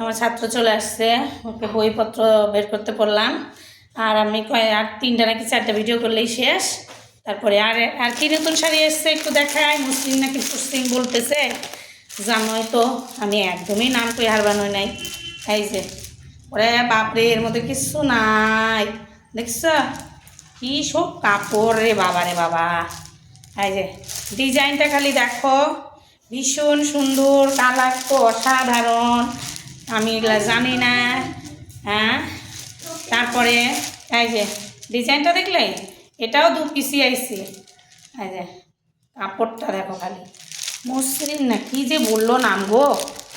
আমার ছাত্র চলে আসছে, ওকে বইপত্র বের করতে পড়লাম। আর আমি আর 3টা নাকি 4টা ভিডিও করলেই শেষ। তারপরে আর কি নতুন শাড়ি এসছে একটু দেখায়। মুসলিম নাকি মুসলিম বলতেছে, জানোই তো আমি একদমই নাম কই হারবানো নাই। এই যে ওরে বাপরে, এর মধ্যে কিছু নাই, দেখছ কি সব কাপড় রে বাবা রে বাবা। এই যে ডিজাইনটা খালি দেখো, ভীষণ সুন্দর, কালার তো অসাধারণ। আমি এগুলা জানি না। হ্যাঁ, তারপরে এই যে ডিজাইনটা দেখলে, এটাও 2 পিসি আইছি। এই যে কাপড়টা দেখো খালি, মসৃণ না কি যে বললো নাম গো।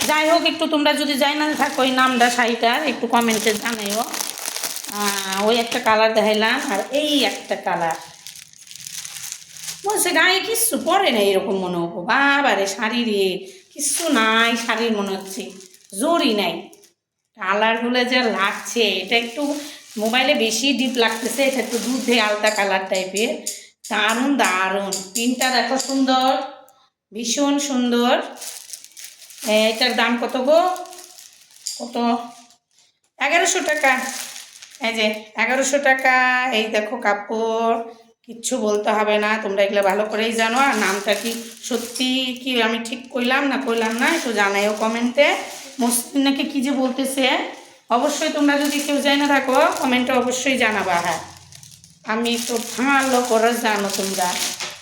যাই হোক, একটু তোমরা যদি যাই না থাকো ওই নামটা শাড়িটার একটু কমেন্টে জানাইও। ওই একটা কালার দেখাইলাম, আর এই একটা কালার বলছে গায়ে কিচ্ছু পরে না, এরকম মনে হবো। বাবারে শাড়ি রে, কিচ্ছু নাই শাড়ির, মনে হচ্ছে জোরই নাই। কালারগুলো যে লাগছে, এটা একটু মোবাইলে বেশি ডিপ লাগতেছে, এটা একটু দুধে আলতা কালার টাইপের। দারুণ দারুণ, প্রিন্টটা দেখো সুন্দর, ভীষণ সুন্দর। এটার দাম কত গো? কত? 1100 টাকা। এই যে 1100 টাকা। এই দেখো কাপড়, কিচ্ছু বলতে হবে না, তোমরা এগুলো ভালো করেই জানো। আর নামটা কি সত্যি কি আমি ঠিক কইলাম না একটু জানাইও কমেন্টে। মুসলিম নাকি কী যে বলতেছে, অবশ্যই তোমরা যদি কেউ জানি না থাকো কমেন্টে অবশ্যই জানাবা। হ্যাঁ, আমি তো ভালো করে জানো তোমরা,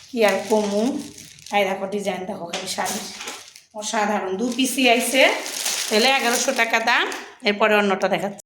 কি আর কমু। এই দেখো ডিজাইন দেখো খালি, শাড়ি অসাধারণ। 2 পিসি আইছে, তাহলে 1100 টাকা দাম। এরপরে অন্যটা দেখাচ্ছি।